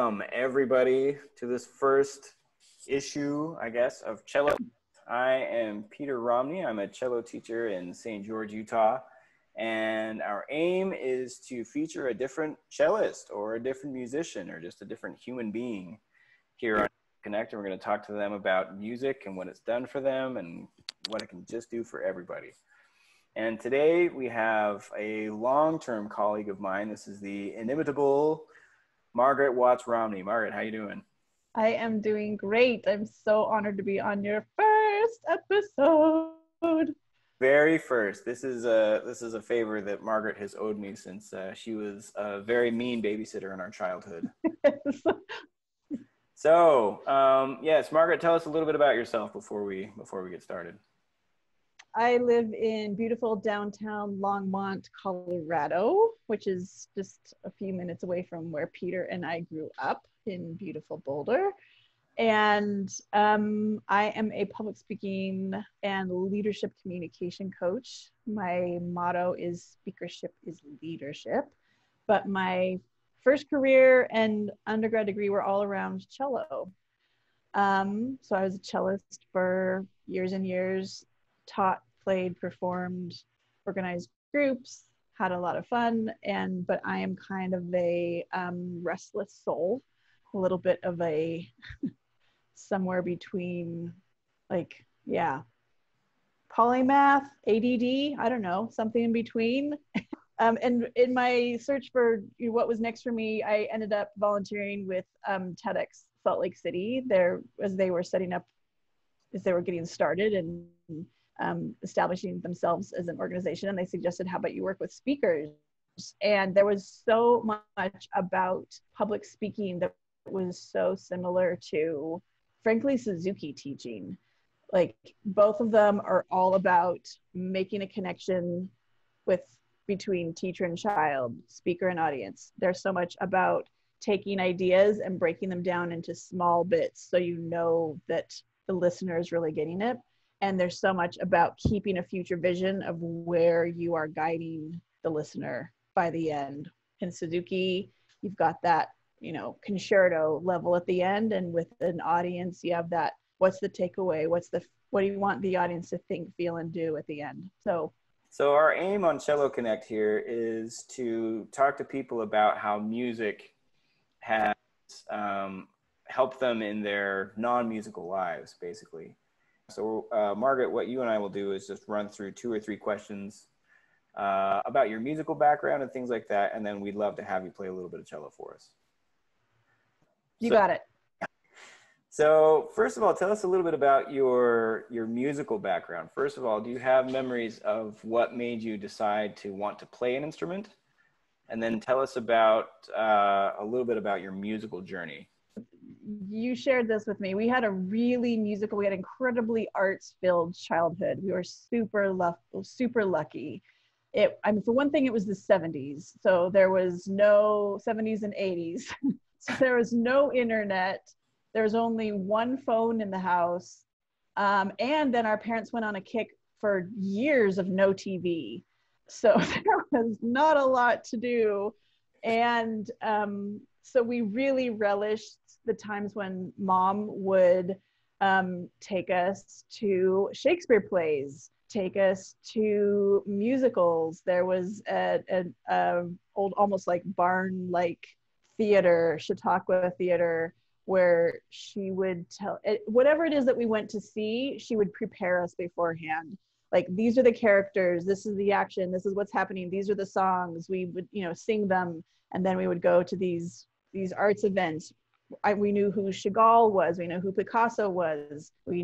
Welcome everybody to this first issue, I guess, of Cello. I am Peter Romney. I'm a cello teacher in St. George, Utah. And our aim is to feature a different cellist or a different musician or just a different human being here on Connect. And we're going to talk to them about music and what it's done for them and what it can just do for everybody. And today we have a long-term colleague of mine. This is the inimitable Margaret Romney. Margaret, how you doing? I am doing great. I'm so honored to be on your first episode. Very first. This is a favor that Margaret has owed me since she was a very mean babysitter in our childhood. So, yes, Margaret, tell us a little bit about yourself before we get started. I live in beautiful downtown Longmont, Colorado, which is just a few minutes away from where Peter and I grew up in beautiful Boulder. And I am a public speaking and leadership communication coach. My motto is speakership is leadership. But my first career and undergrad degree were all around cello. So I was a cellist for years and years, taught, played, performed, organized groups, had a lot of fun. But I am kind of a restless soul, a little bit of a somewhere between polymath, ADD, I don't know, something in between. And in my search for what was next for me, I ended up volunteering with TEDx Salt Lake City there as they were getting started and establishing themselves as an organization. And they suggested, how about you work with speakers? And there was so much about public speaking that was so similar to, frankly, Suzuki teaching. Like, both of them are all about making a connection between teacher and child, speaker and audience. There's so much about taking ideas and breaking them down into small bits so you know that the listener is really getting it. And there's so much about keeping a future vision of where you are guiding the listener by the end. In Suzuki, you've got that, concerto level at the end, and with an audience, you have that, what's the takeaway? What do you want the audience to think, feel, and do at the end? So our aim on CelloConnect here is to talk to people about how music has helped them in their non-musical lives, basically. So Margaret, what you and I will do is just run through 2 or 3 questions about your musical background and things like that, and then we'd love to have you play a little bit of cello for us. You got it. So first of all, tell us a little bit about your musical background. First of all, do you have memories of what made you decide to want to play an instrument? And then tell us about a little bit about your musical journey. You shared this with me. We had incredibly arts-filled childhood. We were super lucky. For one thing, it was the 70s. So there was no 70s and 80s. So there was no internet. There was only one phone in the house. And then our parents went on a kick for years of no TV. So there was not a lot to do. And so we really relished the times when Mom would take us to Shakespeare plays, take us to musicals. There was an old, almost like barn-like theater, Chautauqua Theater, where she would tell whatever it is that we went to see, she would prepare us beforehand. Like, these are the characters, this is the action, this is what's happening, these are the songs. We would, sing them, and then we would go to these arts events. We knew who Chagall was, we knew who Picasso was, we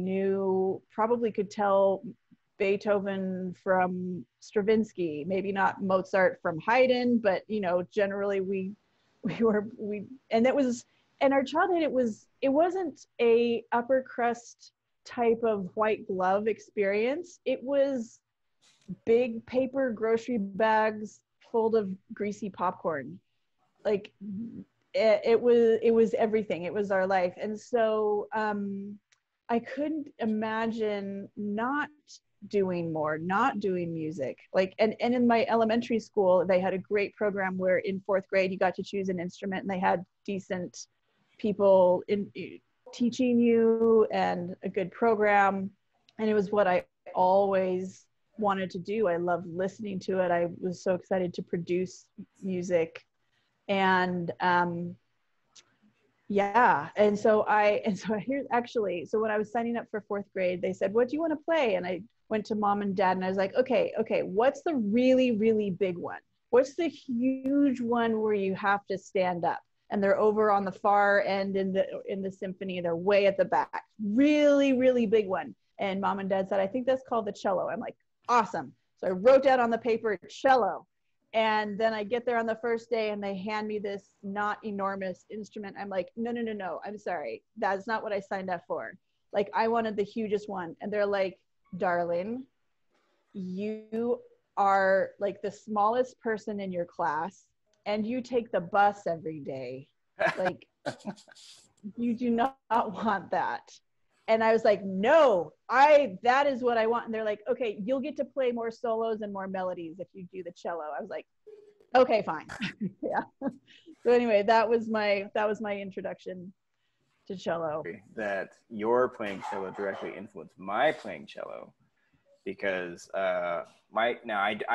probably could tell Beethoven from Stravinsky, maybe not Mozart from Haydn, but generally in our childhood, it wasn't a upper crust type of white glove experience. It was big paper grocery bags full of greasy popcorn. Like, it was everything. It was our life. And so I couldn't imagine not doing music. Like, and in my elementary school, they had a great program where in 4th grade, you got to choose an instrument, and they had decent people teaching you and a good program. And it was what I always wanted to do. I loved listening to it. I was so excited to produce music. And yeah, and so here's actually, so when I was signing up for fourth grade, they said, what do you want to play? And I went to mom and dad and I was like, okay, what's the really, really big one? What's the huge one where you have to stand up? And they're over on the far end in the symphony. They're way at the back. Really, really big one. And mom and dad said, I think that's called the cello. I'm like, awesome. So I wrote down on the paper, cello. And then I get there on the first day and they hand me this not enormous instrument. I'm like, no, I'm sorry. That's not what I signed up for. Like, I wanted the hugest one. And they're like, darling, you are like the smallest person in your class and you take the bus every day. Like, you do not want that. And I was like, no, that is what I want. And they're like, okay, you'll get to play more solos and more melodies if you do the cello. I was like, okay, fine. Yeah. So anyway, that was my introduction to cello. That your playing cello directly influenced my playing cello, because I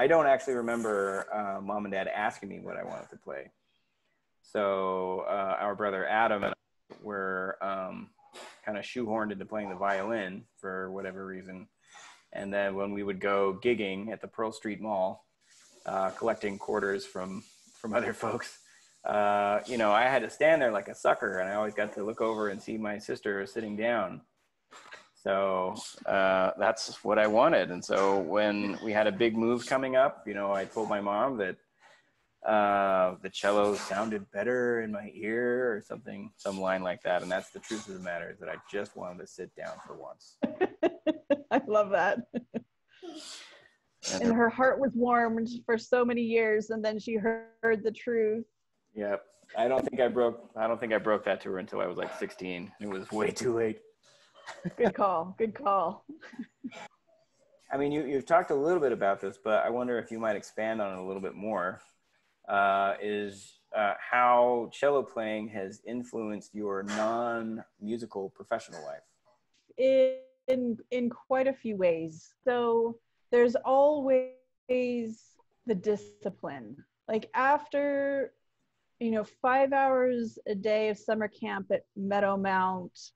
don't actually remember mom and dad asking me what I wanted to play. So our brother Adam and I were kind of shoehorned into playing the violin for whatever reason. And then when we would go gigging at the Pearl Street Mall, collecting quarters from other folks, I had to stand there like a sucker, and I always got to look over and see my sister sitting down. So that's what I wanted. And so when we had a big move coming up, I told my mom that the cello sounded better in my ear or something, some line like that. And that's the truth of the matter, is that I just wanted to sit down for once. I love that. And her heart was warmed for so many years, and then she heard the truth. Yep. I don't think I broke that to her until I was like 16. It was way too late. Good call. I mean, you've talked a little bit about this, but I wonder if you might expand on it a little bit more. How cello playing has influenced your non-musical professional life? In quite a few ways. So there's always the discipline. Like, after 5 hours a day of summer camp at Meadowmount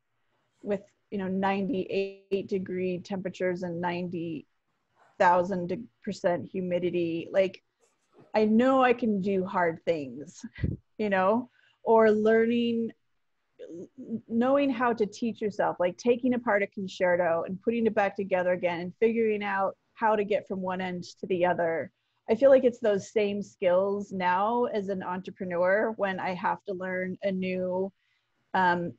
with 98-degree temperatures and 90,000% humidity, like, I know I can do hard things, or knowing how to teach yourself, like taking apart a concerto and putting it back together again and figuring out how to get from one end to the other. I feel like it's those same skills now as an entrepreneur when I have to learn a new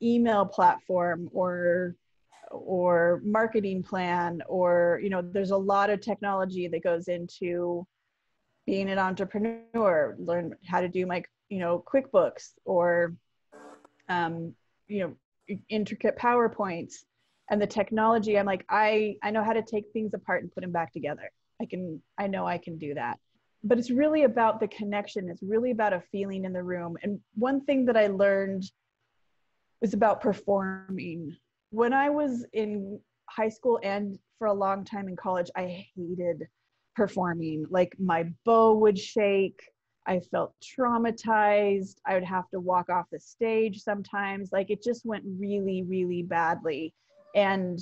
email platform or marketing plan, or there's a lot of technology that goes into being an entrepreneur. Learn how to do my QuickBooks or intricate PowerPoints, and the technology. I'm like, I know how to take things apart and put them back together. I know I can do that. But it's really about the connection. It's really about a feeling in the room. And one thing that I learned was about performing. When I was in high school and for a long time in college, I hated performing. Like, my bow would shake. I felt traumatized. I would have to walk off the stage sometimes. Like, it just went really, really badly. And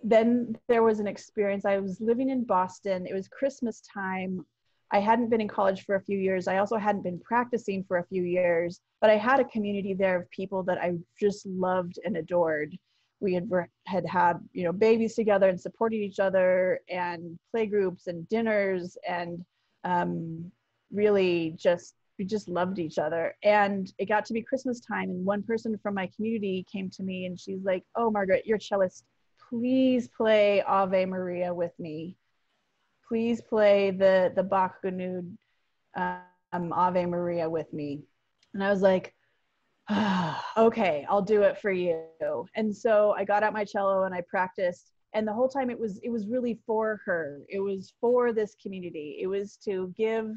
then there was an experience. I was living in Boston. It was Christmas time. I hadn't been in college for a few years. I also hadn't been practicing for a few years, but I had a community there of people that I just loved and adored. We had babies together and supported each other, and play groups and dinners, and really we just loved each other. And it got to be Christmas time, and one person from my community came to me and she's like, oh, Margaret, you're a cellist. Please play Ave Maria with me. Please play the Bach Ganud Ave Maria with me. And I was like, okay, I'll do it for you. And so I got out my cello and I practiced. And the whole time it was really for her. It was for this community. It was to give,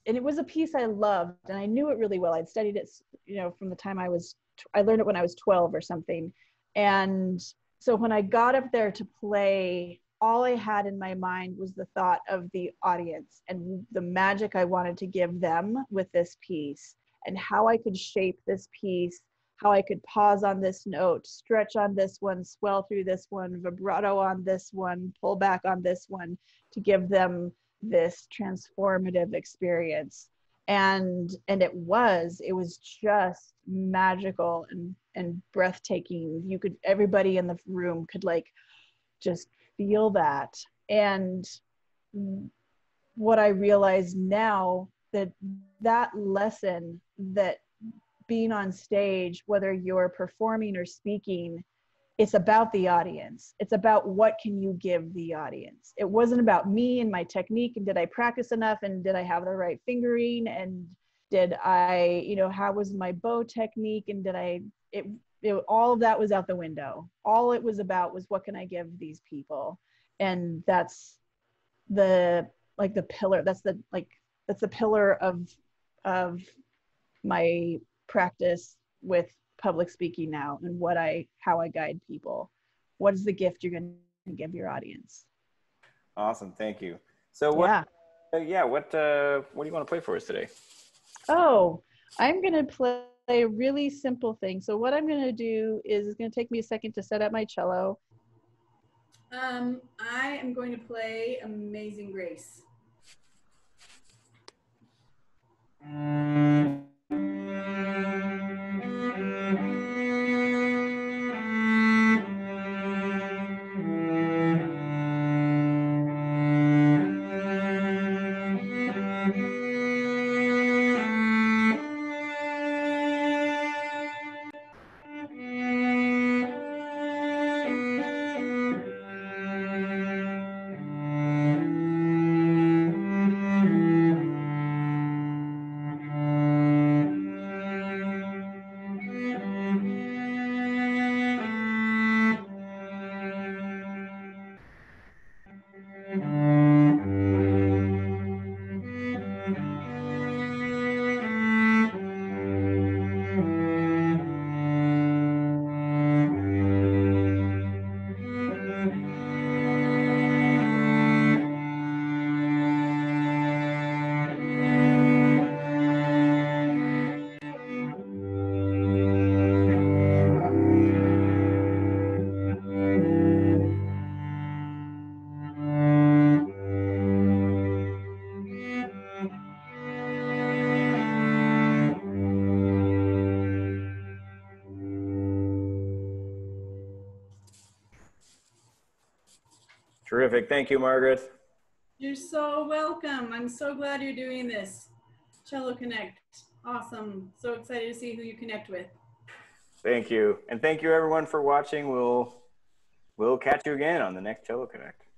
and it was a piece I loved, and I knew it really well. I'd studied it, from the time I was I learned it when I was 12 or something. And so when I got up there to play, all I had in my mind was the thought of the audience and the magic I wanted to give them with this piece, and how I could shape this piece, how I could pause on this note, stretch on this one, swell through this one, vibrato on this one, pull back on this one, to give them this transformative experience. And it was just magical and breathtaking. You could, everybody in the room could like just feel that. And what I realize now, that that lesson, that being on stage, whether you're performing or speaking, it's about the audience. It's about what can you give the audience. It wasn't about me and my technique and did I practice enough and did I have the right fingering and did I, you know, how was my bow technique and did I, all of that was out the window. All it was about was what can I give these people? And that's the, like the pillar, that's the pillar of my practice with public speaking now, and how I guide people. What is the gift you're going to give your audience? Awesome, thank you. So what do you want to play for us today? Oh, I'm going to play a really simple thing. So what I'm going to do is, it's going to take me a second to set up my cello. I am going to play Amazing Grace. Terrific. Thank you, Margaret. You're so welcome. I'm so glad you're doing this. CelloConnect. Awesome. So excited to see who you connect with. Thank you. And thank you everyone for watching. We'll catch you again on the next CelloConnect.